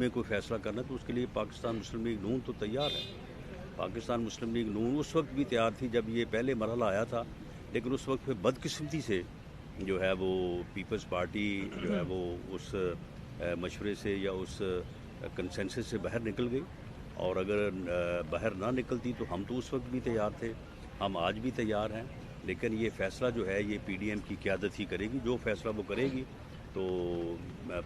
میں کوئی فیصلہ کرنا تو اس کے لیے پاکستان مسلم لیگ نون تو تیار ہے. پاکستان مسلم لیگ نون اس وقت بھی تیار تھی جب یہ پہلے مرحلہ آیا تھا، لیکن اس وقت پھر بدقسمتی سے جو ہے وہ پیپلز پارٹی جو ہے وہ اس مشورے سے یا اس کنسنسس سے باہر نکل گئی. اور اگر باہر نہ نکلتی تو ہم تو اس وقت بھی تیار تھے، ہم آج بھی تیار ہیں. لیکن یہ فیصلہ جو ہے یہ پی ڈی ایم کی قیادت ہی کرے گی. جو فیصلہ وہ کرے گی تو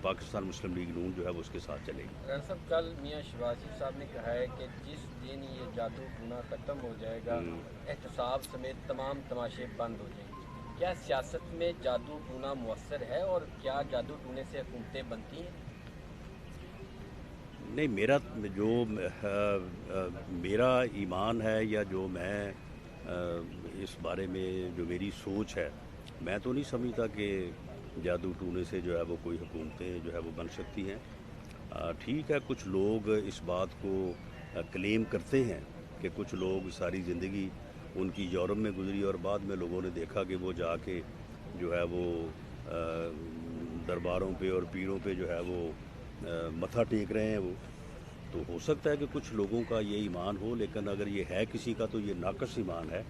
پاکستان مسلم لیگ نون جو ہے وہ اس کے ساتھ چلے گی. صاحب کل میاں شہباز شریف صاحب نے کہا ہے کہ جس دن یہ جادو ٹونا ختم ہو جائے گا احتساب سمیت تمام تماشے بند ہو جائیں گے. کیا سیاست میں جادو ٹونا مؤثر ہے اور کیا جادو ٹونے سے حکومتیں بنتی ہیں؟ نہیں، میرا ایمان ہے یا جو میں اس بارے میں جو میری سوچ ہے، میں تو نہیں سمجھتا کہ جادو ٹونے سے جو ہے وہ کوئی حکومتیں جو ہے وہ بن سکتی ہیں. ٹھیک ہے، کچھ لوگ اس بات کو کلیم کرتے ہیں کہ کچھ لوگ ساری زندگی ان کی یورپ میں گزری اور بعد میں لوگوں نے دیکھا کہ وہ جا کے جو ہے وہ درباروں پہ اور پیروں پہ جو ہے وہ متھا ٹیک رہے ہیں. وہ تو ہو سکتا ہے کہ کچھ لوگوں کا یہ ایمان ہو، لیکن اگر یہ ہے کسی کا تو یہ ناقص ایمان ہے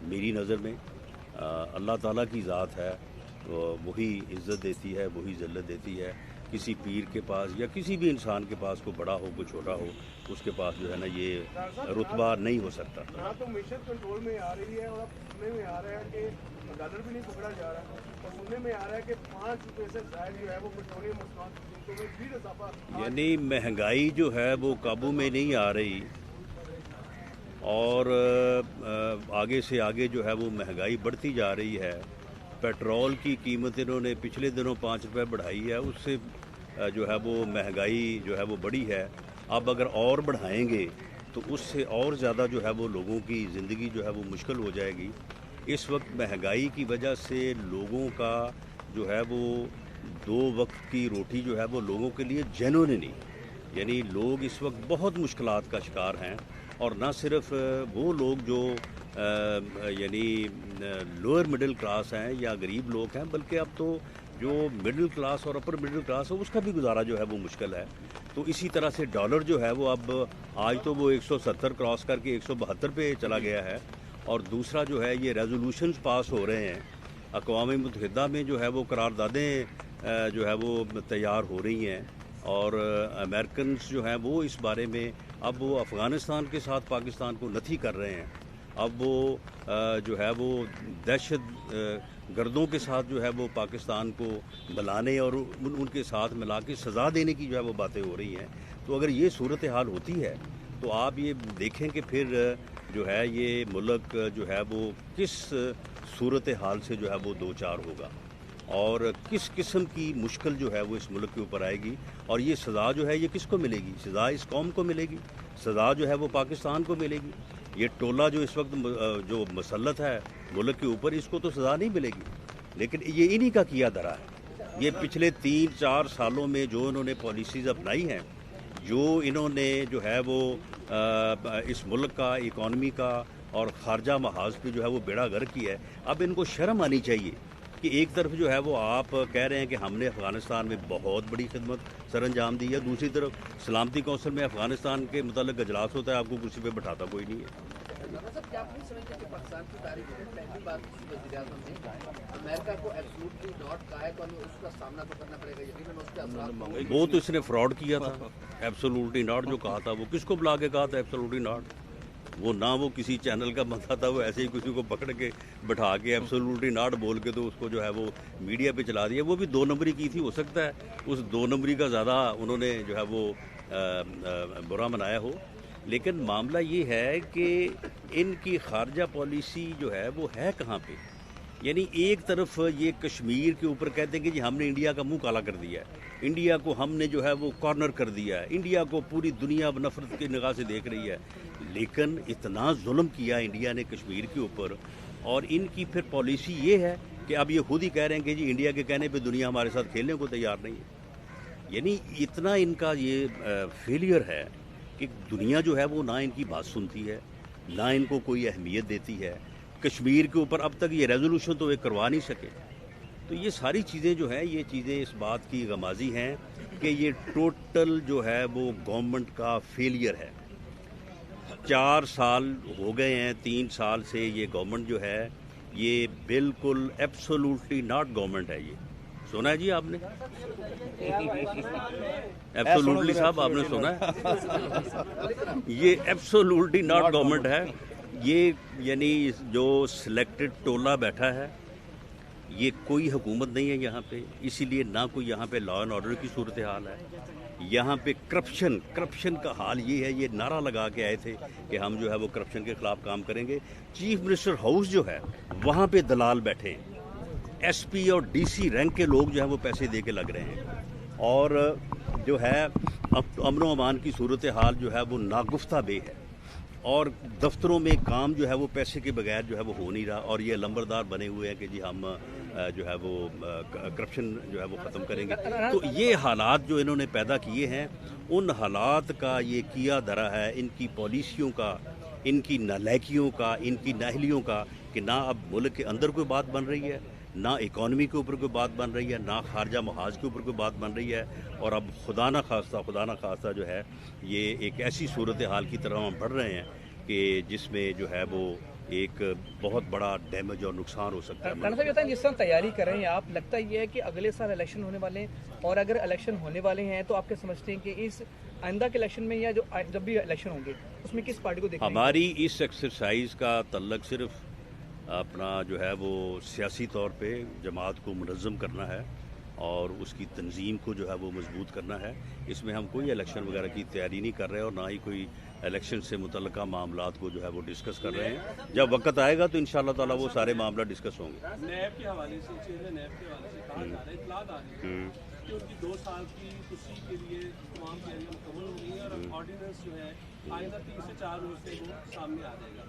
میری نظر میں. اللہ تعالیٰ کی ذات ہے، وہی عزت دیتی ہے، وہی ذلت دیتی ہے. کسی پیر کے پاس یا کسی بھی انسان کے پاس کوئی بڑا ہو کوئی چھوٹا ہو، اس کے پاس جو ہے نا یہ رتبہ نہیں ہو سکتا. تو مشن کنٹرول میں آ رہی ہے اور اب سننے میں آ رہا ہے کہ ڈالر بھی نہیں پکڑا جا رہا اور سننے میں آ رہا ہے کہ 5 روپے سے زائد جو ہے وہ پیٹرولیم مصنوعات کی قیمتوں میں پھر اضافہ، یعنی مہنگائی جو ہے وہ قابو میں نہیں آ رہی اور آگے سے آگے جو ہے وہ مہنگائی بڑھتی جا رہی ہے. پیٹرول کی قیمت انہوں نے پچھلے دنوں 5 روپے بڑھائی ہے، اس سے جو ہے وہ مہنگائی جو ہے وہ بڑھی ہے. اب اگر اور بڑھائیں گے تو اس سے اور زیادہ جو ہے وہ لوگوں کی زندگی جو ہے وہ مشکل ہو جائے گی. اس وقت مہنگائی کی وجہ سے لوگوں کا جو ہے وہ 2 وقت کی روٹی جو ہے وہ لوگوں کے لیے جینون نہیں. یعنی لوگ اس وقت بہت مشکلات کا شکار ہیں، اور نہ صرف وہ لوگ جو یعنی لوئر مڈل کلاس ہیں یا غریب لوگ ہیں، بلکہ اب تو جو مڈل کلاس اور اپر مڈل کلاس ہے اس کا بھی گزارا جو ہے وہ مشکل ہے. تو اسی طرح سے ڈالر جو ہے وہ اب آج تو وہ 170 کراس کر کے 172 پہ چلا گیا ہے. اور دوسرا جو ہے یہ ریزولوشنز پاس ہو رہے ہیں اقوام متحدہ میں، جو ہے وہ قراردادیں جو ہے وہ تیار ہو رہی ہیں، اور امریکنز جو ہیں وہ اس بارے میں اب وہ افغانستان کے ساتھ پاکستان کو نتھی کر رہے ہیں. اب وہ جو ہے وہ دہشت گردوں کے ساتھ جو ہے وہ پاکستان کو ملانے اور ان کے ساتھ ملا کے سزا دینے کی جو ہے وہ باتیں ہو رہی ہیں. تو اگر یہ صورتحال ہوتی ہے تو آپ یہ دیکھیں کہ پھر جو ہے یہ ملک جو ہے وہ کس صورتحال سے جو ہے وہ دو چار ہوگا اور کس قسم کی مشکل جو ہے وہ اس ملک کے اوپر آئے گی. اور یہ سزا جو ہے یہ کس کو ملے گی؟ سزا اس قوم کو ملے گی، سزا جو ہے وہ پاکستان کو ملے گی. یہ ٹولہ جو اس وقت جو مسلط ہے ملک کے اوپر، اس کو تو سزا نہیں ملے گی، لیکن یہ انہی کا کیا دھرا ہے. یہ پچھلے 3-4 سالوں میں جو انہوں نے پالیسیز اپنائی ہیں، جو انہوں نے جو ہے وہ اس ملک کا اکانومی کا اور خارجہ محاذ پہ جو ہے وہ بیڑا غرق کیا ہے. اب ان کو شرم آنی چاہیے کہ ایک طرف جو ہے وہ آپ کہہ رہے ہیں کہ ہم نے افغانستان میں بہت بڑی خدمت سر انجام دی ہے، دوسری طرف سلامتی کونسل میں افغانستان کے متعلق اجلاس ہوتا ہے، آپ کو کرسی پہ بٹھاتا کوئی نہیں ہے. پاکستان کی تاریخ میں پہلی بار کسی وزیر اعظم نے امریکہ کو ایبسولوٹلی ناٹ کہا ہے تو ہمیں اس کا سامنا تو کرنا پڑے گا. یقیناً اس کے اثرات وہ تو اس نے فراڈ کیا تھا. ایبسولوٹلی ناٹ جو کہا تھا وہ کس کو بلا کے کہا تھا ایبسولوٹلی ناٹ؟ وہ نہ وہ کسی چینل کا بندہ تھا، وہ ایسے ہی کسی کو پکڑ کے بٹھا کے ایبسولوٹلی ناٹ بول کے تو اس کو جو ہے وہ میڈیا پہ چلا دیا. وہ بھی 2 نمبری کی تھی، ہو سکتا ہے اس 2 نمبری کا زیادہ انہوں نے جو ہے وہ برا منایا ہو. لیکن معاملہ یہ ہے کہ ان کی خارجہ پالیسی جو ہے وہ ہے کہاں پہ؟ یعنی ایک طرف یہ کشمیر کے اوپر کہتے ہیں کہ جی ہم نے انڈیا کا منہ کالا کر دیا ہے، انڈیا کو ہم نے جو ہے وہ کارنر کر دیا ہے، انڈیا کو پوری دنیا نفرت کی نگاہ سے دیکھ رہی ہے. لیکن اتنا ظلم کیا انڈیا نے کشمیر کے اوپر، اور ان کی پھر پالیسی یہ ہے کہ اب یہ خود ہی کہہ رہے ہیں کہ جی انڈیا کے کہنے پہ دنیا ہمارے ساتھ کھیلنے کو تیار نہیں ہے. یعنی اتنا ان کا یہ فیلئر ہے کہ دنیا جو ہے وہ نہ ان کی بات سنتی ہے، نہ ان کو کوئی اہمیت دیتی ہے. کشمیر کے اوپر اب تک یہ ریزولوشن تو وہ کروا نہیں سکے. تو یہ ساری چیزیں جو ہیں یہ چیزیں اس بات کی غمازی ہیں کہ یہ ٹوٹل جو ہے وہ گورنمنٹ کا فیلئر ہے. 4 سال ہو گئے ہیں, 3 سال سے یہ گورنمنٹ جو ہے یہ بالکل ایبسولوٹلی ناٹ گورنمنٹ ہے. یہ سنا ہے جی آپ نے؟ ایبسولوٹلی صاحب آپ نے سنا ہے؟ یہ ایبسولوٹلی ناٹ گورنمنٹ ہے. یہ یعنی جو سلیکٹڈ ٹولہ بیٹھا ہے یہ کوئی حکومت نہیں ہے یہاں پہ, اسی لیے نہ کوئی یہاں پہ لا اینڈ آرڈر کی صورتحال ہے. یہاں پہ کرپشن کا حال یہ ہے. یہ نعرہ لگا کے آئے تھے کہ ہم جو ہے وہ کرپشن کے خلاف کام کریں گے. چیف منسٹر ہاؤس جو ہے وہاں پہ دلال بیٹھے ہیں, ایس پی اور ڈی سی رینک کے لوگ جو ہیں وہ پیسے دے کے لگ رہے ہیں, اور جو ہے امن و امان کی صورتحال جو ہے وہ ناگفتہ بے ہے, اور دفتروں میں کام جو ہے وہ پیسے کے بغیر جو ہے وہ ہو نہیں رہا. اور یہ لمبردار بنے ہوئے ہیں کہ جی ہم جو ہے وہ کرپشن جو ہے وہ ختم کریں گے. تو یہ حالات جو انہوں نے پیدا کیے ہیں, ان حالات کا یہ کیا دھرا ہے ان کی پالیسیوں کا, ان کی نالائکیوں کا, ان کی نااہلیوں کا, کہ نہ اب ملک کے اندر کوئی بات بن رہی ہے, نہ اکانومی کے اوپر کوئی بات بن رہی ہے, نہ خارجہ محاذ کے اوپر کوئی بات بن رہی ہے. اور اب خدا نہ خواستہ جو ہے یہ ایک ایسی صورتحال کی طرح ہم بڑھ رہے ہیں کہ جس میں جو ہے وہ ایک بہت بڑا ڈیمیج اور نقصان ہو سکتا ہے. رانا صاحب بتائیں, جس طرح تیاری کر رہے ہیں آپ, لگتا یہ ہے کہ اگلے سال الیکشن ہونے والے ہیں, اور اگر الیکشن ہونے والے ہیں تو آپ کیا سمجھتے ہیں کہ اس آئندہ کے الیکشن میں یا جب بھی الیکشن ہوں گے اس میں کس پارٹی کو دیکھیں گے؟ ہماری اس ایکسرسائز کا تعلق صرف اپنا جو ہے وہ سیاسی طور پہ جماعت کو منظم کرنا ہے اور اس کی تنظیم کو جو ہے وہ مضبوط کرنا ہے. اس میں ہم کوئی الیکشن وغیرہ کی تیاری نہیں کر رہے اور نہ ہی کوئی الیکشن سے متعلقہ معاملات کو جو ہے وہ ڈسکس کر رہے ہیں. جب وقت آئے گا تو انشاءاللہ تعالیٰ وہ سارے معاملات ڈسکس ہوں گے. نیب کے حوالے سے کہا جا رہا ہے, اطلاعات آ رہی ہے کہ ان کی 2 سال کی توسیع کے لیے تمام تیاریاں مکمل ہو گئی ہیں, اور آرڈیننس جو ہے آئندہ 3 سے 4 روز سے وہ سامنے آ جائے گا.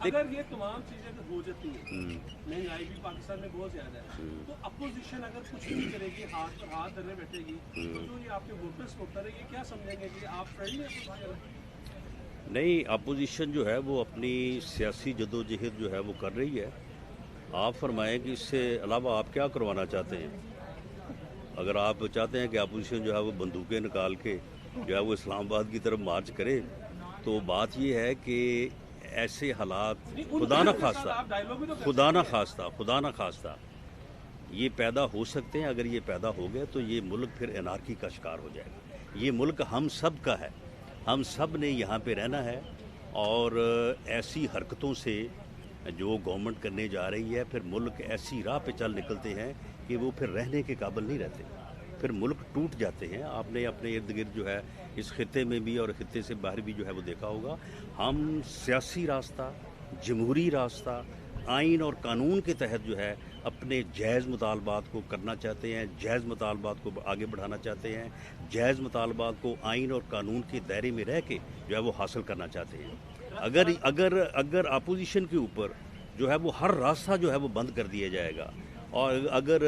اگر یہ تمام چیزیں ہو جاتی ہیں, مہنگائی بھی پاکستان میں بہت زیادہ ہے, تو اپوزیشن اگر کچھ نہیں کرے گی, ہاتھ پر ہاتھ دھرنے بیٹھے گی, تو جو یہ آپ کے ووٹرس ہوتا ہے یہ کیا سمجھیں گے کہ آپ فرینڈلی ہیں؟ نہیں, اپوزیشن جو ہے وہ اپنی سیاسی جدوجہد جو ہے وہ کر رہی ہے. آپ فرمائیں کہ اس سے علاوہ آپ کیا کروانا چاہتے ہیں. اگر آپ چاہتے ہیں کہ اپوزیشن جو ہے وہ بندوقیں نکال کے جو ہے وہ اسلام آباد کی طرف مارچ کرے, تو بات یہ ہے کہ ایسے حالات خدا نہ خواستہ یہ پیدا ہو سکتے ہیں. اگر یہ پیدا ہو گئے تو یہ ملک پھر انارکی کا شکار ہو جائے گا. یہ ملک ہم سب کا ہے, ہم سب نے یہاں پہ رہنا ہے, اور ایسی حرکتوں سے جو گورنمنٹ کرنے جا رہی ہے پھر ملک ایسی راہ پہ چل نکلتے ہیں کہ وہ پھر رہنے کے قابل نہیں رہتے, پھر ملک ٹوٹ جاتے ہیں. آپ نے اپنے ارد گرد جو ہے اس خطے میں بھی اور خطے سے باہر بھی جو ہے وہ دیکھا ہوگا. ہم سیاسی راستہ, جمہوری راستہ, آئین اور قانون کے تحت جو ہے اپنے جائز مطالبات کو کرنا چاہتے ہیں, جائز مطالبات کو آگے بڑھانا چاہتے ہیں, جائز مطالبات کو آئین اور قانون کے دائرے میں رہ کے جو ہے وہ حاصل کرنا چاہتے ہیں. اگر اپوزیشن کے اوپر جو ہے وہ ہر راستہ جو ہے وہ بند کر دیا جائے گا, اور اگر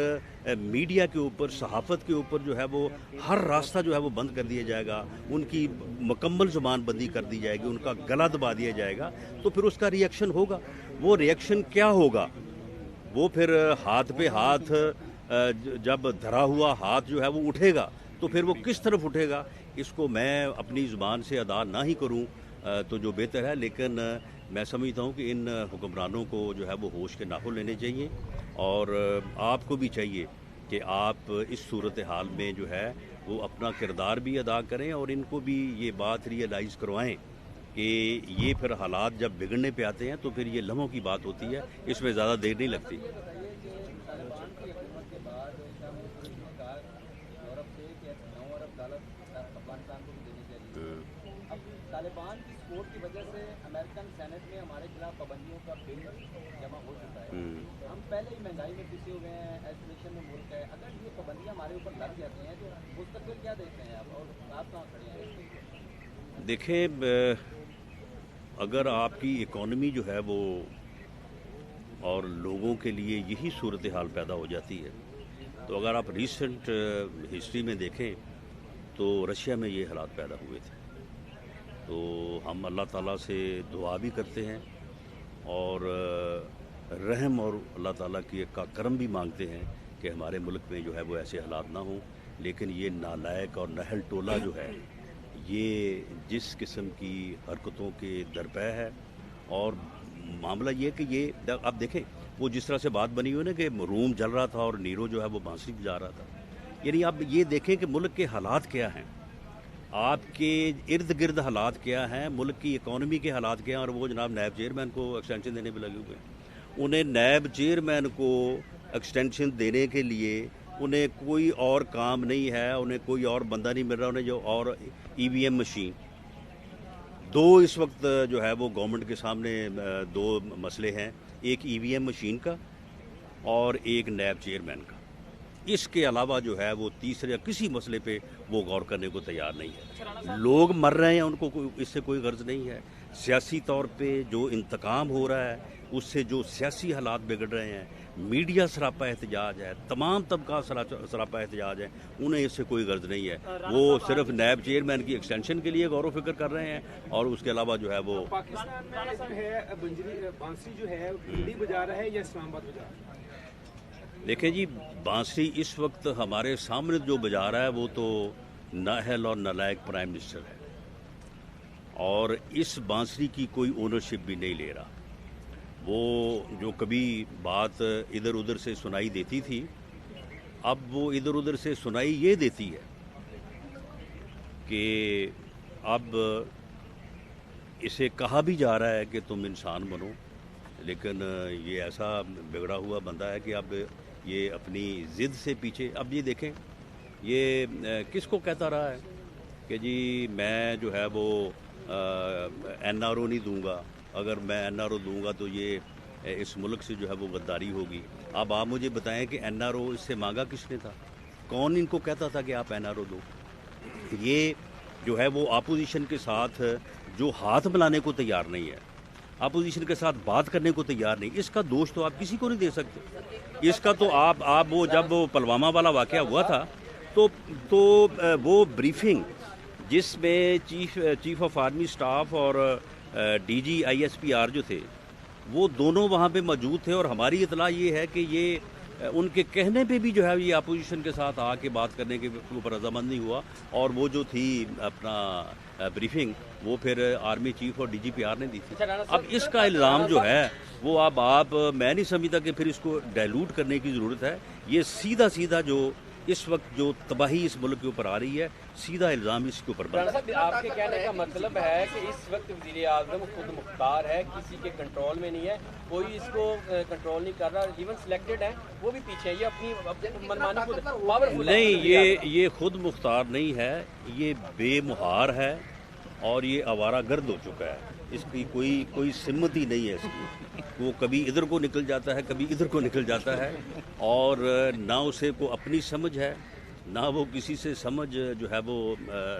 میڈیا کے اوپر, صحافت کے اوپر جو ہے وہ ہر راستہ جو ہے وہ بند کر دیا جائے گا, ان کی مکمل زبان بندی کر دی جائے گی, ان کا گلا دبا دیا جائے گا, تو پھر اس کا ری ایکشن ہوگا. وہ ری ایکشن کیا ہوگا؟ وہ پھر ہاتھ پہ ہاتھ, جب دھرا ہوا ہاتھ جو ہے وہ اٹھے گا تو پھر وہ کس طرف اٹھے گا اس کو میں اپنی زبان سے ادا نہ ہی کروں تو جو بہتر ہے. لیکن میں سمجھتا ہوں کہ ان حکمرانوں کو جو ہے وہ ہوش کے ناخن لینے چاہیے, اور آپ کو بھی چاہیے کہ آپ اس صورتحال میں جو ہے وہ اپنا کردار بھی ادا کریں, اور ان کو بھی یہ بات ریئلائز کروائیں کہ یہ پھر حالات جب بگڑنے پہ آتے ہیں تو پھر یہ لمحوں کی بات ہوتی ہے, اس میں زیادہ دیر نہیں لگتی. طالبان کی سپورٹ کی وجہ سے امریکن سینٹ میں ہمارے خلاف پابندیوں کا بل جمع ہو چکا ہے. ہم پہلے ہی مہنگائی میں پھنسے ہوئے ہیں, ایسولیشن میں ملک ہے. اگر یہ پابندیاں ہمارے اوپر لگ جاتی ہیں تو مستقبل کیا دیکھتے ہیں آپ, اور آپ کہاں کھڑے ہیں؟ دیکھیں, اگر آپ کی اکانومی جو ہے وہ اور لوگوں کے لیے یہی صورتحال پیدا ہو جاتی ہے, تو اگر آپ ریسنٹ ہسٹری میں دیکھیں تو رشیا میں یہ حالات پیدا ہوئے تھے. تو ہم اللہ تعالیٰ سے دعا بھی کرتے ہیں اور رحم اور اللہ تعالیٰ کی کا کرم بھی مانگتے ہیں کہ ہمارے ملک میں جو ہے وہ ایسے حالات نہ ہوں، لیکن یہ نالائق اور نہل ٹولہ جو ہے یہ جس قسم کی حرکتوں کے درپے ہے، اور معاملہ یہ کہ یہ اب دیکھیں وہ جس طرح سے بات بنی ہوئی نا کہ روم جل رہا تھا اور نیرو جو ہے وہ بانسری بجا رہا تھا، یعنی اب یہ دیکھیں کہ ملک کے حالات کیا ہیں، آپ کے ارد گرد حالات کیا ہیں، ملک کی اکانومی کے حالات کیا ہیں، اور وہ جناب نیب چیئرمین کو ایکسٹینشن دینے پہ لگے ہوئے ہیں۔ انہیں نیب چیئرمین کو ایکسٹینشن دینے کے لیے انہیں کوئی اور کام نہیں ہے، انہیں کوئی اور بندہ نہیں مل رہا، انہیں جو اور EVM مشین دو اس وقت جو ہے وہ گورنمنٹ کے سامنے دو مسئلے ہیں، ایک EVM مشین کا اور ایک نیب چیئرمین کا۔ اس کے علاوہ جو ہے وہ تیسرے کسی مسئلے پہ وہ غور کرنے کو تیار نہیں ہے۔ لوگ مر رہے ہیں، ان کو اس سے کوئی غرض نہیں ہے۔ سیاسی طور پہ جو انتقام ہو رہا ہے اس سے جو سیاسی حالات بگڑ رہے ہیں، میڈیا سراپا احتجاج ہے، تمام طبقات سراپا احتجاج ہے، انہیں اس سے کوئی غرض نہیں ہے۔ وہ صرف نیب چیئرمین کی ایکسٹینشن کے لیے غور و فکر کر رہے ہیں، اور اس کے علاوہ جو ہے وہ پاکستان میں جو ہے بانسری جو ہے دلی بجا رہا ہے یا اسلام آباد بجا رہا ہے؟ دیکھیں جی، بانسری اس وقت ہمارے سامنے جو بجا رہا ہے وہ تو نااہل اور نالائق پرائم منسٹر ہے، اور اس بانسری کی کوئی اونرشپ بھی نہیں لے رہا۔ وہ جو کبھی بات ادھر ادھر سے سنائی دیتی تھی، اب وہ ادھر ادھر سے سنائی یہ دیتی ہے کہ اب اسے کہا بھی جا رہا ہے کہ تم انسان بنو، لیکن یہ ایسا بگڑا ہوا بندہ ہے کہ اب یہ اپنی ضد سے پیچھے۔ اب یہ دیکھیں یہ کس کو کہتا رہا ہے کہ جی میں جو ہے وہ NRO نہیں دوں گا، اگر میں NRO دوں گا تو یہ اس ملک سے جو ہے وہ غداری ہوگی۔ اب آپ مجھے بتائیں کہ NRO اس سے مانگا کس نے تھا؟ کون ان کو کہتا تھا کہ آپ NRO دو؟ یہ جو ہے وہ اپوزیشن کے ساتھ جو ہاتھ ملانے کو تیار نہیں ہے، اپوزیشن کے ساتھ بات کرنے کو تیار نہیں، اس کا دوش تو آپ کسی کو نہیں دے سکتے۔ اس کا تو آپ وہ جب وہ پلوامہ والا واقعہ ہوا تھا تو وہ بریفنگ جس میں چیف آف آرمی سٹاف اور DG ISPR جو تھے وہ دونوں وہاں پہ موجود تھے، اور ہماری اطلاع یہ ہے کہ یہ ان کے کہنے پہ بھی جو ہے یہ اپوزیشن کے ساتھ آ کے بات کرنے کے اوپر رضامند نہیں ہوا، اور وہ جو تھی اپنا بریفنگ وہ پھر آرمی چیف اور DGPR نے دی تھی۔ اب اس کا الزام جو ہے وہ آپ میں نہیں سمجھتا کہ پھر اس کو ڈائلوٹ کرنے کی ضرورت ہے۔ یہ سیدھا جو اس وقت جو تباہی اس ملک کے اوپر آ رہی ہے، سیدھا الزام اس کے اوپر بنتا ہے۔ آپ کے کہنے کا مطلب ہے کہ اس وقت وزیر اعظم خود مختار ہے، کسی کے کنٹرول میں نہیں ہے، کوئی اس کو کنٹرول نہیں کر رہا، ایون سلیکٹڈ ہے وہ بھی پیچھے، یہ اپنی منمانی خود پاورفل ہے۔ نہیں، یہ خود مختار نہیں ہے، یہ بے مہار ہے اور یہ آوارہ گرد ہو چکا ہے۔ اس کی کوئی سمت ہی نہیں ہے اس کی، وہ کبھی ادھر کو نکل جاتا ہے، کبھی ادھر کو نکل جاتا ہے، اور نہ اسے کو اپنی سمجھ ہے، نہ وہ کسی سے سمجھ جو ہے وہ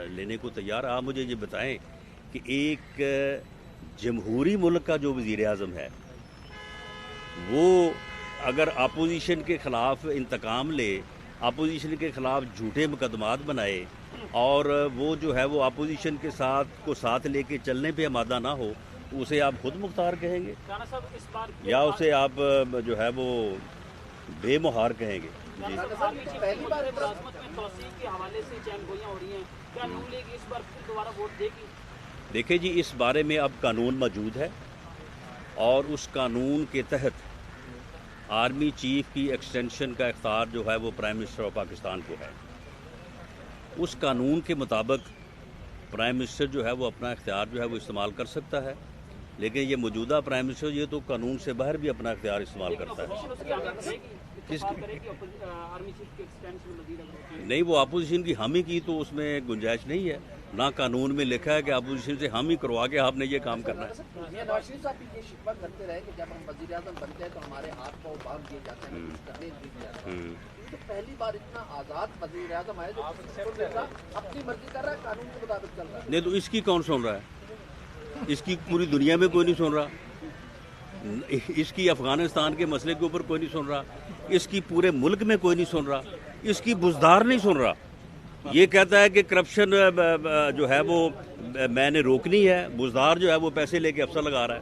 لینے کو تیار۔ آپ مجھے یہ بتائیں کہ ایک جمہوری ملک کا جو وزیر اعظم ہے وہ اگر اپوزیشن کے خلاف انتقام لے، اپوزیشن کے خلاف جھوٹے مقدمات بنائے، اور وہ جو ہے وہ اپوزیشن کے ساتھ لے کے چلنے پہ آمادہ نہ ہو، اسے آپ خود مختار کہیں گے یا اسے آپ جو ہے وہ بے مہار کہیں گے؟ جی پہلی بار دیکھیں جی، اس بارے میں اب قانون موجود ہے، اور اس قانون کے تحت آرمی چیف کی ایکسٹینشن کا اختیار جو ہے وہ پرائم منسٹر آف پاکستان کو ہے۔ اس قانون کے مطابق پرائم منسٹر جو ہے وہ اپنا اختیار جو ہے وہ استعمال کر سکتا ہے، لیکن یہ موجودہ پرائم منسٹر یہ تو قانون سے باہر بھی اپنا اختیار استعمال کرتا ہے۔ نہیں، وہ اپوزیشن کی حامی کی تو اس میں گنجائش نہیں ہے، نہ قانون میں لکھا ہے کہ اپوزیشن سے حامی کروا کے آپ نے یہ کام کرنا ہے۔ نواز شریف صاحب بھی یہ شکوہ کرتے رہے کہ جب ہم وزیر اعظم بنتے ہیں تو ہمارے ہاتھ پاؤں باندھ دیے جاتے ہیں، کچھ کرنے نہیں دیا جاتا۔ تو پہلی بار اتنا آزاد وزیر اعظم آئے جو اپنی مرضی کر رہا ہے، قانون کے مطابق چل رہا ہے۔ نہیں تو اس کی کون سن رہا ہے؟ اس کی پوری دنیا میں کوئی نہیں سن رہا، اس کی افغانستان کے مسئلے کے اوپر کوئی نہیں سن رہا، اس کی پورے ملک میں کوئی نہیں سن رہا، اس کی بزدار نہیں سن رہا۔ یہ کہتا ہے کہ کرپشن جو ہے وہ میں نے روکنی ہے، بزدار جو ہے وہ پیسے لے کے افسر لگا رہا ہے۔